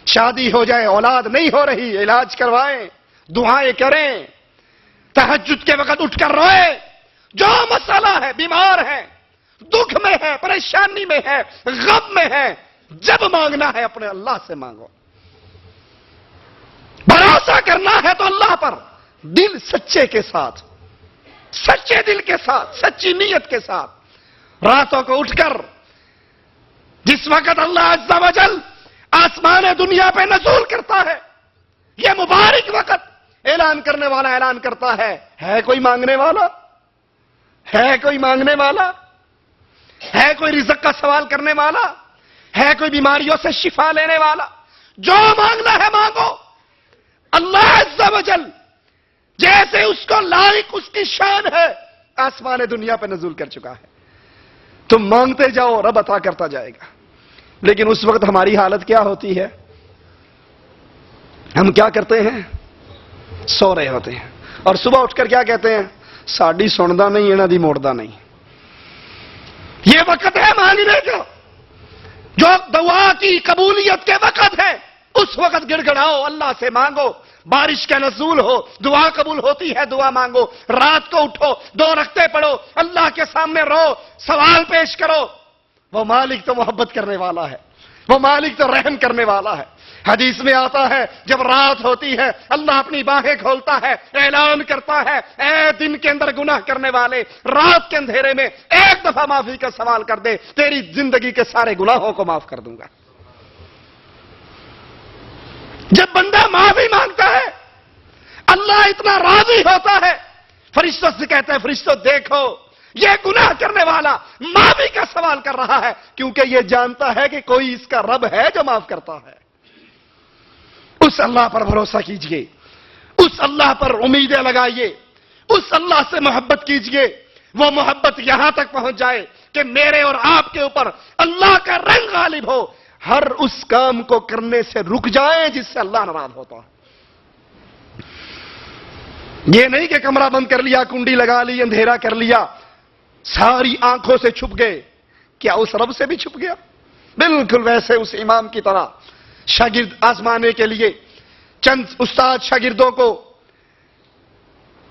شادی ہو جائے، اولاد نہیں ہو رہی، علاج کروائیں، دعائیں کریں، تہجد کے وقت اٹھ کر روئے. جو مسئلہ ہے، بیمار ہے، دکھ میں ہے، پریشانی میں ہے، غم میں ہے، جب مانگنا ہے اپنے اللہ سے مانگو. بھروسہ کرنا ہے تو اللہ پر، دل سچے کے ساتھ، سچے دل کے ساتھ، سچی نیت کے ساتھ. راتوں کو اٹھ کر جس وقت اللہ عز و جل آسمان دنیا پہ نزول کرتا ہے، یہ مبارک وقت، اعلان کرنے والا اعلان کرتا ہے کوئی مانگنے والا؟ ہے کوئی مانگنے والا؟ ہے کوئی رزق کا سوال کرنے والا؟ ہے کوئی بیماریوں سے شفا لینے والا؟ جو مانگنا ہے مانگو. اللہ عز و جل جیسے اس کو لائق، اس کی شان ہے، آسمان دنیا پہ نزول کر چکا ہے. تم مانگتے جاؤ، رب عطا کرتا جائے گا. لیکن اس وقت ہماری حالت کیا ہوتی ہے؟ ہم کیا کرتے ہیں؟ سو رہے ہوتے ہیں، اور صبح اٹھ کر کیا کہتے ہیں؟ ساڈی سندا نہیں، انہاں دی موڑدا نہیں. یہ وقت ہے مانگنے کا، جو دعا کی قبولیت کے وقت ہے. اس وقت گڑ گڑاؤ، اللہ سے مانگو. بارش کا نزول ہو، دعا قبول ہوتی ہے، دعا مانگو. رات کو اٹھو، 2 رکعتیں پڑھو، اللہ کے سامنے رو، سوال پیش کرو. وہ مالک تو محبت کرنے والا ہے، وہ مالک تو رحم کرنے والا ہے. حدیث میں آتا ہے جب رات ہوتی ہے اللہ اپنی باہیں کھولتا ہے، اعلان کرتا ہے اے دن کے اندر گناہ کرنے والے، رات کے اندھیرے میں ایک دفعہ معافی کا سوال کر دے، تیری زندگی کے سارے گناہوں کو معاف کر دوں گا. جب بندہ معافی مانگتا ہے اللہ اتنا راضی ہوتا ہے، فرشتوں سے کہتا ہے فرشتوں دیکھو یہ گناہ کرنے والا معافی کا سوال کر رہا ہے، کیونکہ یہ جانتا ہے کہ کوئی اس کا رب ہے جو معاف کرتا ہے. اس اللہ پر بھروسہ کیجئے، اس اللہ پر امیدیں لگائیے، اس اللہ سے محبت کیجئے. وہ محبت یہاں تک پہنچ جائے کہ میرے اور آپ کے اوپر اللہ کا رنگ غالب ہو، ہر اس کام کو کرنے سے رک جائیں جس سے اللہ ناراض ہوتا ہے. یہ نہیں کہ کمرہ بند کر لیا، کنڈی لگا لی، اندھیرا کر لیا، ساری آنکھوں سے چھپ گئے. کیا اس رب سے بھی چھپ گیا؟ بالکل ویسے اس امام کی طرح شاگرد آزمانے کے لیے چند استاد شاگردوں کو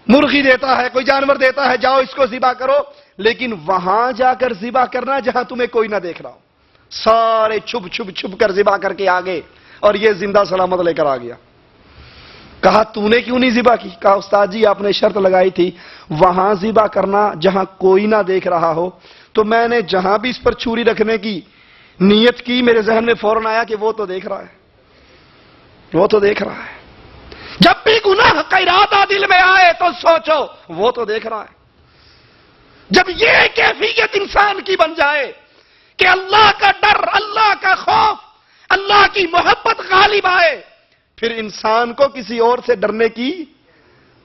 مرغی دیتا ہے، کوئی جانور دیتا ہے، جاؤ اس کو ذبح کرو، لیکن وہاں جا کر ذبح کرنا جہاں تمہیں کوئی نہ دیکھ رہا ہو. سارے چھپ چھپ چھپ کر ذبح کر کے آگے، اور یہ زندہ سلامت لے کر آ گیا. کہا تو نے کیوں نہیں ذبح کی؟ کہا استاد جی آپ نے شرط لگائی تھی وہاں ذبح کرنا جہاں کوئی نہ دیکھ رہا ہو، تو میں نے جہاں بھی اس پر چھری رکھنے کی نیت کی میرے ذہن میں فوراً آیا کہ وہ تو دیکھ رہا ہے، وہ تو دیکھ رہا ہے. جب بھی گناہ کا ارادہ دل میں آئے تو سوچو وہ تو دیکھ رہا ہے. جب یہ کیفیت انسان کی بن جائے کہ اللہ کا ڈر، اللہ کا خوف، اللہ کی محبت غالب آئے، پھر انسان کو کسی اور سے ڈرنے کی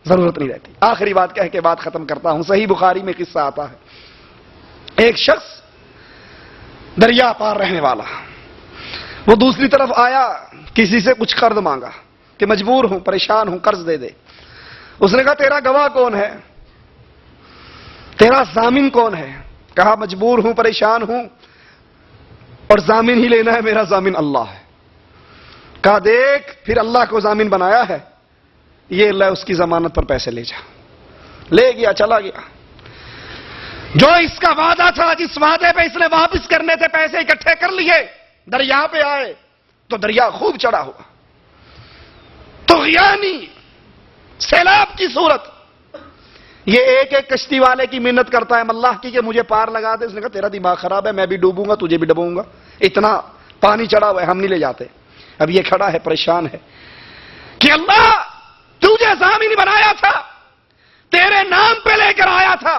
ضرورت نہیں رہتی. آخری بات کہہ کے بات ختم کرتا ہوں. صحیح بخاری میں قصہ آتا ہے، ایک شخص دریا پار رہنے والا، وہ دوسری طرف آیا، کسی سے کچھ قرض مانگا کہ مجبور ہوں، پریشان ہوں، قرض دے دے. اس نے کہا تیرا گواہ کون ہے؟ تیرا ضامن کون ہے؟ کہا مجبور ہوں، پریشان ہوں، اور ضامن ہی لینا ہے، میرا ضامن اللہ ہے. کہا دیکھ پھر اللہ کو ضامن بنایا ہے، یہ اللہ اس کی ضمانت پر پیسے لے جا. لے گیا، چلا گیا. جو اس کا وعدہ تھا، جس وعدے پہ اس نے واپس کرنے تھے پیسے اکٹھے کر لیے، دریا پہ آئے تو دریا خوب چڑھا ہوا، طغیانی سیلاب کی صورت. یہ ایک ایک کشتی والے کی محنت کرتا ہے اللہ کی کہ مجھے پار لگا دے. اس نے کہا تیرا دماغ خراب ہے، میں بھی ڈوبوں گا، تجھے بھی ڈبوں گا، اتنا پانی چڑھا ہوا ہے، ہم نہیں لے جاتے. اب یہ کھڑا ہے پریشان ہے کہ اللہ تجھے ضامن بنایا تھا، تیرے نام پہ لے کر آیا تھا،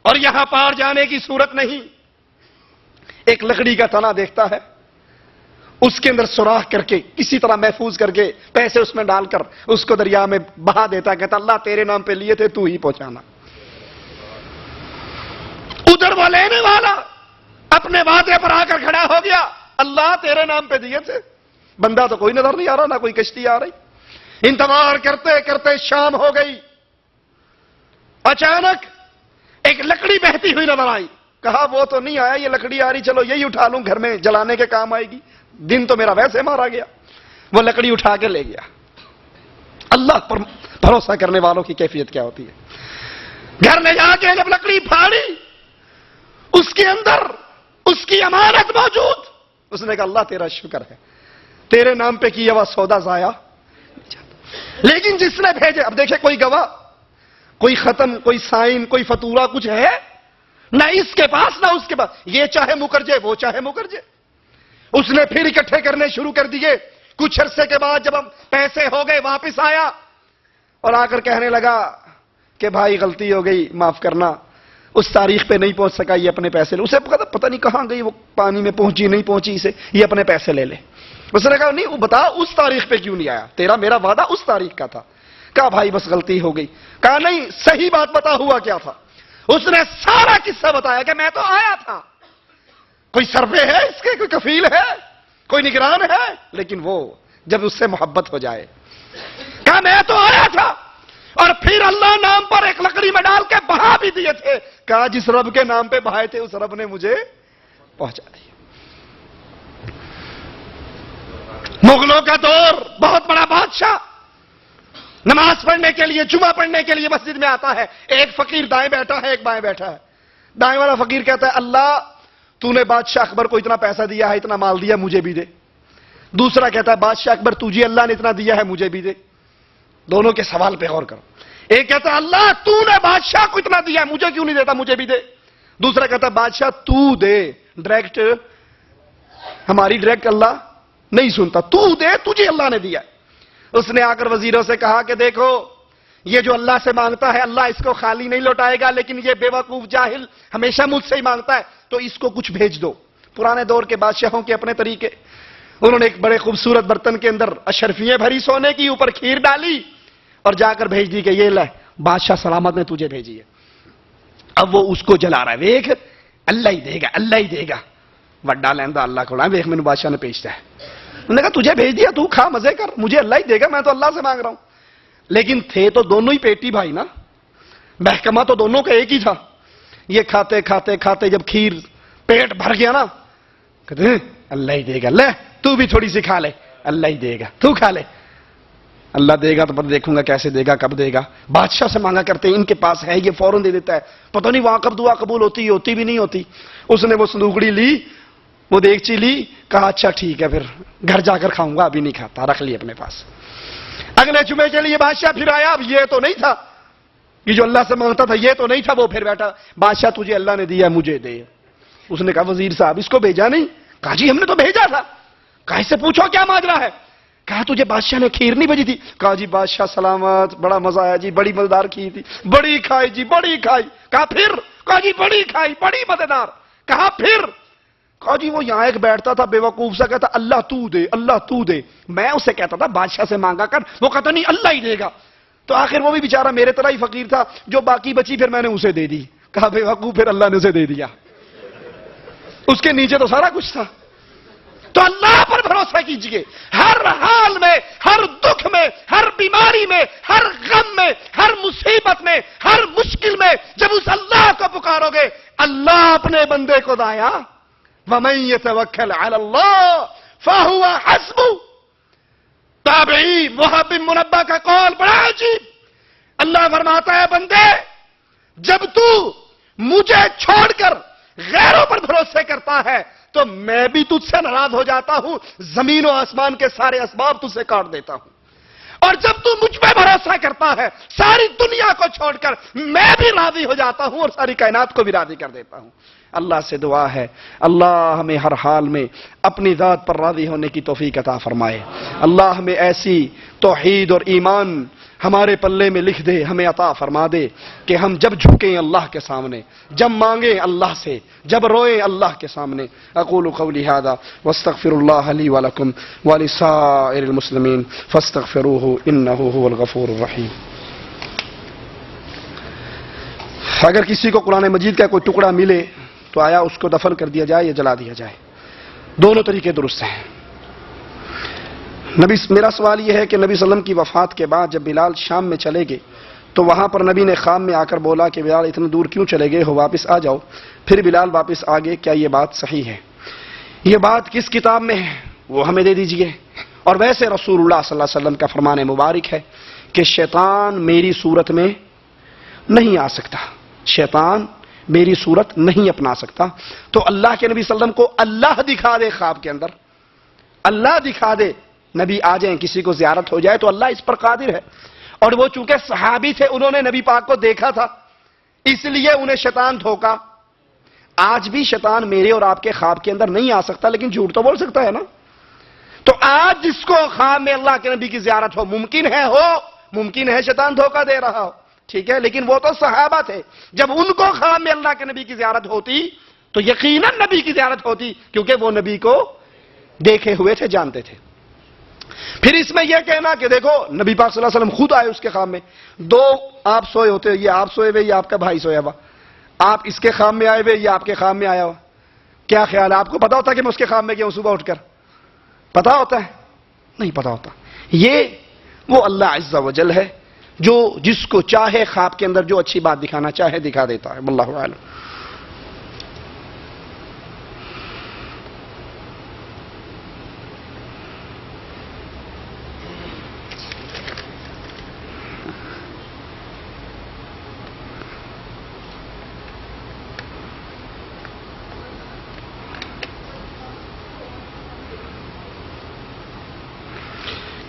اور یہاں پار جانے کی صورت نہیں. ایک لکڑی کا تنا دیکھتا ہے، اس کے اندر سوراخ کر کے کسی طرح محفوظ کر کے پیسے اس میں ڈال کر اس کو دریا میں بہا دیتا. کہتا اللہ تیرے نام پہ لیے تھے، تو ہی پہنچانا. ادھر وہ لینے والا اپنے وعدے پر آ کر کھڑا ہو گیا، اللہ تیرے نام پہ دیے تھے. بندہ تو کوئی نظر نہیں آ رہا، نہ کوئی کشتی آ رہی. انتظار کرتے کرتے شام ہو گئی. اچانک ایک لکڑی بہتی ہوئی نظر آئی. کہا وہ تو نہیں آیا، یہ لکڑی آ رہی، چلو یہی اٹھا لوں، گھر میں جلانے کے کام آئے گی. دن تو میرا ویسے مارا گیا. وہ لکڑی اٹھا کے لے گیا. اللہ پر بھروسہ کرنے والوں کی کیفیت کیا ہوتی ہے. گھر میں جا کے جب لکڑی پھاڑی, اس کے اندر اس کی امانت موجود. اس نے کہا اللہ تیرا شکر ہے, تیرے نام پہ کیا ہوا سودا ضائع. لیکن جس نے بھیجے, اب دیکھیں کوئی گواہ, کوئی ختم, کوئی سائن, کوئی فتورہ کچھ ہے نہ اس کے پاس نہ اس کے پاس. یہ چاہے مکر جائے, وہ چاہے مکر جائے. اس نے پھر اکٹھے کرنے شروع کر دیے. کچھ عرصے کے بعد جب ہم پیسے ہو گئے, واپس آیا اور آ کر کہنے لگا کہ بھائی غلطی ہو گئی, معاف کرنا, اس تاریخ پہ نہیں پہنچ سکا, یہ اپنے پیسے لے. اسے پتہ نہیں کہاں گئی, وہ پانی میں پہنچی نہیں پہنچی, اسے یہ اپنے پیسے لے لے. اس نے کہا نہیں, وہ بتا اس تاریخ پہ کیوں نہیں آیا, تیرا میرا وعدہ اس تاریخ کا تھا. کہا بھائی بس غلطی ہو گئی. کہا نہیں, صحیح بات بتا ہوا کیا تھا. اس نے سارا قصہ بتایا کہ میں تو آیا تھا, کوئی سروے ہے اس کے, کوئی کفیل ہے, کوئی نگران ہے. لیکن وہ جب اس سے محبت ہو جائے, کہا میں تو آیا تھا, اور پھر اللہ نام پر ایک لکڑی میں ڈال کے بہا بھی دیے تھے. کہا جس رب کے نام پہ بہائے تھے اس رب نے مجھے پہنچا دیا. مغلوں کا دور, بہت بڑا بادشاہ نماز پڑھنے کے لیے, جمعہ پڑھنے کے لیے مسجد میں آتا ہے. ایک فقیر دائیں بیٹھا ہے, ایک بائیں بیٹھا ہے. دائیں والا فقیر کہتا ہے اللہ تو نے بادشاہ اکبر کو اتنا پیسہ دیا ہے, اتنا مال دیا, مجھے بھی دے. دوسرا کہتا ہے بادشاہ اکبر تجھے اللہ نے اتنا دیا ہے, مجھے بھی دے. دونوں کے سوال پہ غور کرو. ایک کہتا ہے اللہ تو نے بادشاہ کو اتنا دیا ہے, مجھے کیوں نہیں دیتا, مجھے بھی دے. دوسرا کہتا ہے بادشاہ تو دے, ڈائریکٹ ہماری ڈائریکٹ اللہ نہیں سنتا, تو دے, تجھے اللہ نے دیا. اس نے آ کر وزیروں سے کہا کہ دیکھو یہ جو اللہ سے مانگتا ہے اللہ اس کو خالی نہیں لوٹائے گا, لیکن یہ بے وقوف جاہل ہمیشہ مجھ سے ہی مانگتا ہے, تو اس کو کچھ بھیج دو. پرانے دور کے بادشاہوں کے اپنے طریقے. انہوں نے ایک بڑے خوبصورت برتن کے اندر اشرفیاں بھری سونے کی, اوپر کھیر ڈالی اور جا کر بھیج دی کہ یہ لے بادشاہ سلامت نے تجھے بھیجی ہے. اب وہ اس کو جلا رہا ہے, دیکھ اللہ ہی دے گا, اللہ ہی دے گا, وڈا لیندہ اللہ کو دیکھ میں نے بادشاہ نے بھیجتا ہے. انہوں نے کہا تجھے بھیج دیا, تو کھا مزے کر, مجھے اللہ ہی دے گا, میں تو اللہ سے مانگ رہا ہوں. لیکن تھے تو دونوں ہی پیٹی بھائی نا, محکمہ تو دونوں کا ایک ہی تھا. یہ کھاتے کھاتے کھاتے جب کھیر پیٹ بھر گیا نا, کہتے ہیں اللہ ہی دے گا, لے تو بھی تھوڑی سی کھا لے, اللہ ہی دے گا, تو کھا لے. اللہ دے گا تو پر دیکھوں گا کیسے دے گا, کب دے گا. بادشاہ سے مانگا کرتے ہیں, ان کے پاس ہے, یہ فوراً دے دیتا ہے. پتہ نہیں وہاں کب دعا قبول ہوتی بھی نہیں ہوتی. اس نے وہ صندوقڑی لی, وہ دیگچی لی, کہا اچھا ٹھیک ہے پھر گھر جا کر کھاؤں گا, ابھی نہیں کھاتا, رکھ لی اپنے پاس. اگلے جمعے کے لیے بادشاہ پھر آیا. اب یہ تو نہیں تھا, یہ جو اللہ سے مانگتا تھا یہ تو نہیں تھا. وہ پھر بیٹھا, بادشاہ تجھے اللہ نے دیا, مجھے دے. اس نے کہا وزیر صاحب اس کو بھیجا نہیں. کہا جی ہم نے تو بھیجا تھا. کہا اس سے پوچھو کیا ماجرا ہے. کہا تجھے بادشاہ نے کھیر نہیں بھیجی تھی. کہا جی بادشاہ سلامت, بڑا مزہ آیا جی, بڑی مزیدار کھیر تھی, بڑی کھائی جی, بڑی کھائی. کہا پھر. کہا جی بڑی کھائی, بڑی مزیدار. کہا پھر. کہا جی وہ یہاں ایک بیٹھتا تھا بے وقوف سا, کہتا اللہ تو دے, اللہ تو دے. میں اسے کہتا تھا بادشاہ سے مانگا کر, وہ کہتا نہیں اللہ ہی دے گا. تو آخر وہ بھی بیچارہ میرے طرح ہی فقیر تھا, جو باقی بچی پھر میں نے اسے دے دی. کہا بے وقوف, پھر اللہ نے اسے دے دیا, اس کے نیچے تو سارا کچھ تھا. تو اللہ پر بھروسہ کیجئے, ہر حال میں, ہر دکھ میں, ہر بیماری میں, ہر غم میں, ہر مصیبت میں, ہر مشکل میں جب اس اللہ کو پکارو گے اللہ اپنے بندے کو دایا. وَمَن يَتَوَكَّلْ عَلَى اللَّهِ فَهُوَ حَسْبُهُ. تابعی وہب بن منبہ کا قول بڑا عجیب. اللہ فرماتا ہے بندے جب تو مجھے چھوڑ کر غیروں پر بھروسے کرتا ہے تو میں بھی تجھ سے ناراض ہو جاتا ہوں, زمین و آسمان کے سارے اسباب تجھ سے کاٹ دیتا ہوں. اور جب تو مجھ پہ بھروسہ کرتا ہے ساری دنیا کو چھوڑ کر میں بھی راضی ہو جاتا ہوں اور ساری کائنات کو بھی راضی کر دیتا ہوں. اللہ سے دعا ہے اللہ ہمیں ہر حال میں اپنی ذات پر راضی ہونے کی توفیق عطا فرمائے. اللہ ہمیں ایسی توحید اور ایمان ہمارے پلے میں لکھ دے, ہمیں عطا فرما دے کہ ہم جب جھکیں اللہ کے سامنے, جب مانگیں اللہ سے, جب روئیں اللہ کے سامنے. اقول قولی ھذا واستغفر اللہ لی ولکم ولسائر المسلمین فاستغفروہ انہ ھو الغفور الرحیم. اگر کسی کو قرآن مجید کا کوئی ٹکڑا ملے تو آیا اس کو دفن کر دیا جائے یا جلا دیا جائے, دونوں طریقے درست ہیں. میرا سوال یہ ہے کہ نبی صلی اللہ علیہ وسلم کی وفات کے بعد جب بلال شام میں چلے گئے تو وہاں پر نبی نے خواب میں آ کر بولا کہ بلال اتنے دور کیوں چلے گئے ہو, واپس آ جاؤ. پھر بلال واپس آ گئے, کیا یہ بات صحیح ہے؟ یہ بات کس کتاب میں ہے وہ ہمیں دے دیجئے. اور ویسے رسول اللہ صلی اللہ علیہ وسلم کا فرمان مبارک ہے کہ شیطان میری صورت میں نہیں آ سکتا, شیطان میری صورت نہیں اپنا سکتا. تو اللہ کے نبی صلی اللہ علیہ وسلم کو اللہ دکھا دے خواب کے اندر, اللہ دکھا دے, نبی آ جائیں, کسی کو زیارت ہو جائے تو اللہ اس پر قادر ہے. اور وہ چونکہ صحابی تھے, انہوں نے نبی پاک کو دیکھا تھا, اس لیے انہیں شیطان دھوکا. آج بھی شیطان میرے اور آپ کے خواب کے اندر نہیں آ سکتا, لیکن جھوٹ تو بول سکتا ہے نا. تو آج جس کو خواب میں اللہ کے نبی کی زیارت ہو, ممکن ہے شیطان دھوکا دے رہا ہو, ٹھیک ہے, لیکن وہ تو صحابہ تھے. جب ان کو خواب میں اللہ کے نبی کی زیارت ہوتی تو یقیناً نبی کی زیارت ہوتی, کیونکہ وہ نبی کو دیکھے ہوئے تھے, جانتے تھے. پھر اس میں یہ کہنا کہ دیکھو نبی پاک صلی اللہ علیہ وسلم خود آئے اس کے خواب میں, دو آپ سوئے ہوتے, یہ آپ سوئے ہوئے, یہ آپ کا بھائی سویا ہوا, آپ اس کے خواب میں آئے ہوئے, یہ آپ کے خواب میں آیا ہوا. کیا خیال ہے, آپ کو پتا ہوتا کہ میں اس کے خواب میں گیا ہوں صبح اٹھ کر؟ پتا ہوتا ہے؟ نہیں پتا ہوتا. یہ وہ اللہ عز و جل ہے جو جس کو چاہے خواب کے اندر جو اچھی بات دکھانا چاہے دکھا دیتا ہے. واللہ اعلم.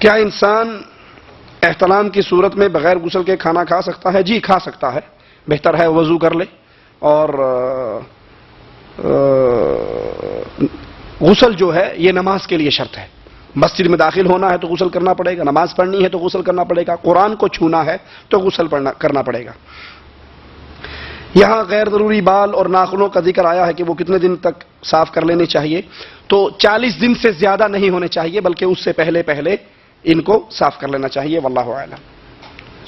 کیا انسان احتلام کی صورت میں بغیر غسل کے کھانا کھا سکتا ہے؟ جی کھا سکتا ہے, بہتر ہے وضو کر لے. اور غسل جو ہے یہ نماز کے لیے شرط ہے. مسجد میں داخل ہونا ہے تو غسل کرنا پڑے گا, نماز پڑھنی ہے تو غسل کرنا پڑے گا, قرآن کو چھونا ہے تو غسل کرنا پڑے گا. یہاں غیر ضروری بال اور ناخنوں کا ذکر آیا ہے کہ وہ کتنے دن تک صاف کر لینے چاہیے. تو 40 دن سے زیادہ نہیں ہونے چاہیے, بلکہ اس سے پہلے ان کو صاف کر لینا چاہیے. واللہ اعلم.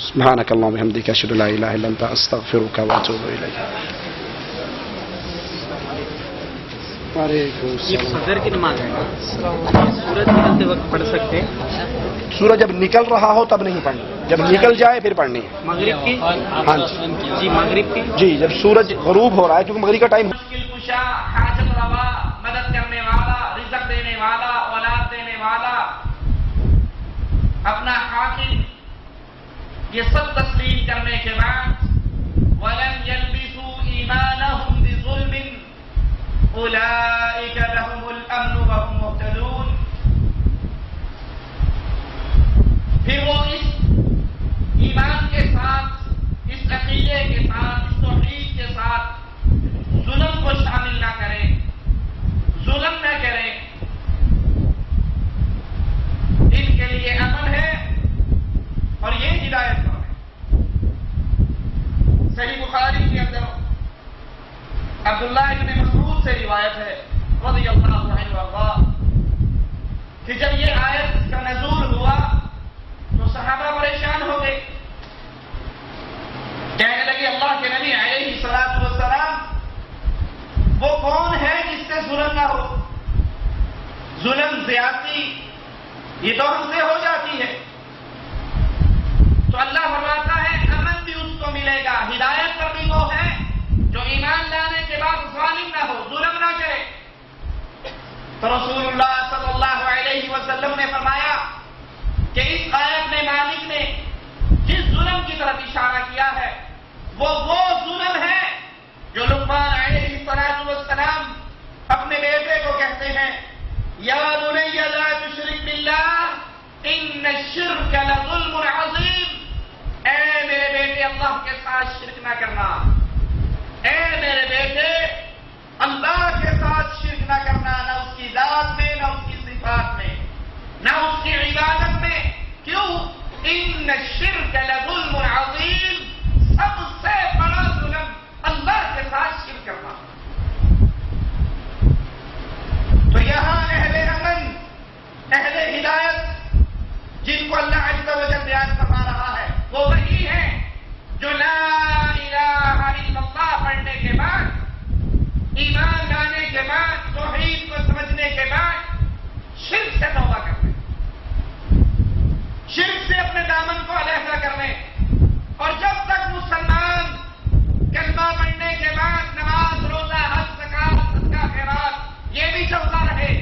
سبحانک اللہم وبحمدک اشہد ان لا الہ الا انت استغفرک واتوب الیک. یہ فجر کی نماز ہے, سورج نکلتے وقت پڑھ سکتے ہیں؟ سورج جب نکل رہا ہو تب نہیں پڑھنی, جب نکل جائے پھر پڑھنی ہے. مغرب کی؟ ہاں جی مغرب کی. جی جب سورج غروب ہو رہا ہے, کیونکہ مغرب کا ٹائم. مشکل کشا, حاجت روا, مدد کرنے والا, رزق دینے والا, اولاد دینے والا, اپنا حاکم, یہ سب تسلیم کرنے کے بعد وَلَمْ يَلْبِسُوا إِيمَانَهُمْ بِظُلْمٍ أُولَئِكَ لَهُمُ الْأَمْنُ وَهُمْ مُهْتَدُونَ. پھر وہ اس ایمان کے ساتھ, اس عقیدے کے ساتھ, اس توحید کے ساتھ ظلم کو شامل نہ کریں, ظلم نہ کریں. ان کے لیے امن ہے اور یہ ہدایت پر ہے. صحیح بخاری کے اندر عبداللہ ابن مسعود سے روایت ہے رضی اللہ عنہ وارضاہ کہ جب یہ آیت کا نزول ہوا تو صحابہ پریشان ہو گئے, کہنے لگے اللہ کے نبی علیہ الصلوۃ والسلام وہ کون ہے جس سے ظلم نہ ہو؟ ظلم زیادتی یہ تو ہم سے ہو جاتی ہے. تو اللہ فرماتا ہے امن بھی اس کو ملے گا, ہدایت پر بھی وہ ہے جو ایمان لانے کے بعد ظالم نہ ہو, ظلم نہ کرے. تو رسول اللہ صلی اللہ علیہ وسلم نے فرمایا کہ اس آیت میں مالک نے جس ظلم کی طرف اشارہ کیا ہے وہ ظلم ہے جو لقمان علیہ السلام اپنے بیٹے کو کہتے ہیں, یا بنی لا تشرک باللہ ان الشرک لظلم عظیم. اے میرے بیٹے اللہ کے ساتھ شرک نہ کرنا, اے میرے بیٹے اللہ کے ساتھ شرک نہ کرنا, نہ اس کی ذات میں, نہ اس کی صفات میں, نہ اس کی عبادت میں. کیوں؟ ان الشرک لظلم عظیم, سب سے بڑا ظلم اللہ کے ساتھ شرک کرنا. تو یہاں اہل امن, اہل ہدایت جن کو اللہ عز و جل بیان فرما رہا ہے وہ وہی ہیں جو لا الہ الا اللہ پڑھنے کے بعد, ایمان لانے کے بعد, توحید کو سمجھنے کے بعد شرک سے توبہ کرتے ہیں, شرک سے اپنے دامن کو علیحدہ کر لیں. اور جب تک مسلمان کلمہ پڑھنے کے بعد نماز, روزہ, حج, زکات, صدقہ, خیرات یہ بھی چلتا رہے,